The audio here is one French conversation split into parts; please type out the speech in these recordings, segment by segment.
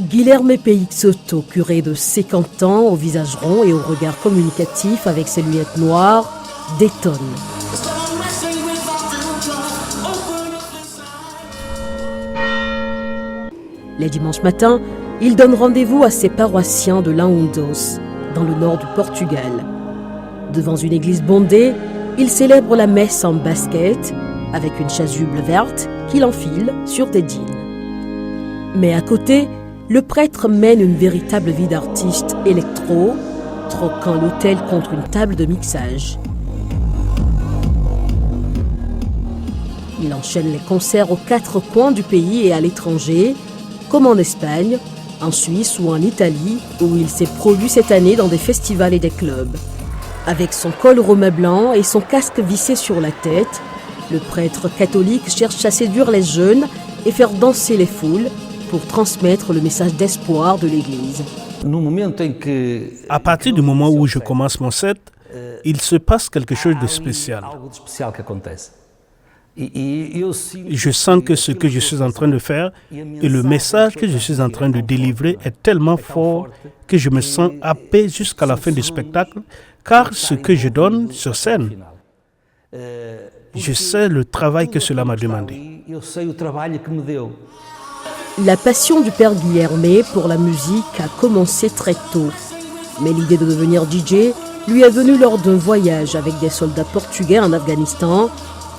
Guilherme Peixoto, curé de 50 ans, au visage rond et au regard communicatif avec ses lunettes noires, détonne. Les dimanches matins, il donne rendez-vous à ses paroissiens de Laundos, dans le nord du Portugal. Devant une église bondée, il célèbre la messe en basket, avec une chasuble verte qu'il enfile sur des jeans. Mais à côté, le prêtre mène une véritable vie d'artiste électro, troquant l'autel contre une table de mixage. Il enchaîne les concerts aux 4 coins du pays et à l'étranger, comme en Espagne, en Suisse ou en Italie, où il s'est produit cette année dans des festivals et des clubs. Avec son col romain blanc et son casque vissé sur la tête, le prêtre catholique cherche à séduire les jeunes et faire danser les foules pour transmettre le message d'espoir de l'Église. À partir du moment où je commence mon set, il se passe quelque chose de spécial. Je sens que ce que je suis en train de faire et le message que je suis en train de délivrer est tellement fort que je me sens happé jusqu'à la fin du spectacle, car ce que je donne sur scène, je sais le travail que cela m'a demandé. La passion du père Guilherme pour la musique a commencé très tôt. Mais l'idée de devenir DJ lui est venue lors d'un voyage avec des soldats portugais en Afghanistan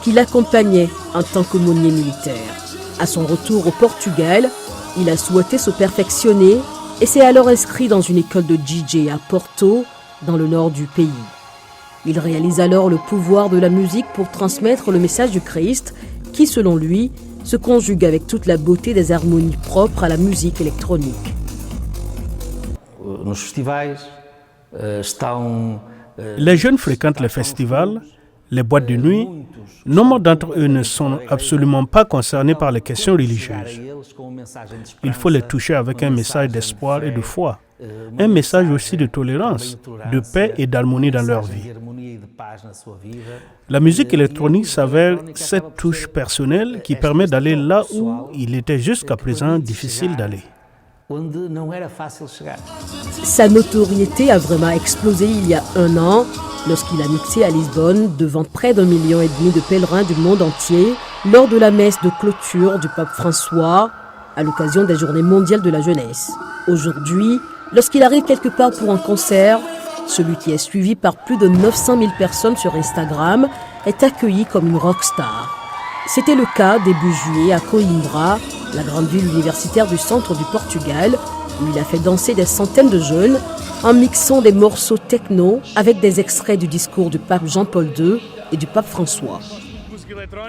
qui l'accompagnaient en tant qu'aumônier militaire. À son retour au Portugal, il a souhaité se perfectionner et s'est alors inscrit dans une école de DJ à Porto, dans le nord du pays. Il réalise alors le pouvoir de la musique pour transmettre le message du Christ qui, selon lui, se conjugue avec toute la beauté des harmonies propres à la musique électronique. Les jeunes fréquentent les festivals, les boîtes de nuit. Nombre d'entre eux ne sont absolument pas concernés par les questions religieuses. Il faut les toucher avec un message d'espoir et de foi, un message aussi de tolérance, de paix et d'harmonie dans leur vie. La musique électronique s'avère cette touche personnelle qui permet d'aller là où il était jusqu'à présent difficile d'aller. Sa notoriété a vraiment explosé il y a 1 an lorsqu'il a mixé à Lisbonne devant près d'1,5 million de pèlerins du monde entier lors de la messe de clôture du pape François à l'occasion des Journées mondiales de la jeunesse. Aujourd'hui, lorsqu'il arrive quelque part pour un concert, celui qui est suivi par plus de 900 000 personnes sur Instagram est accueilli comme une rockstar. C'était le cas début juillet à Coimbra, la grande ville universitaire du centre du Portugal, où il a fait danser des centaines de jeunes en mixant des morceaux techno avec des extraits du discours du pape Jean-Paul II et du pape François.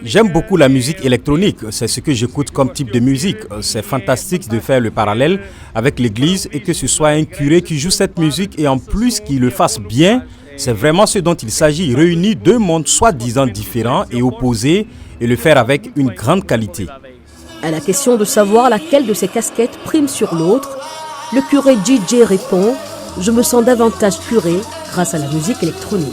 J'aime beaucoup la musique électronique, c'est ce que j'écoute comme type de musique. C'est fantastique de faire le parallèle avec l'église et que ce soit un curé qui joue cette musique et en plus qu'il le fasse bien, c'est vraiment ce dont il s'agit, réunir 2 mondes soi-disant différents et opposés et le faire avec une grande qualité. À la question de savoir laquelle de ces casquettes prime sur l'autre, le curé DJ répond « Je me sens davantage curé grâce à la musique électronique ».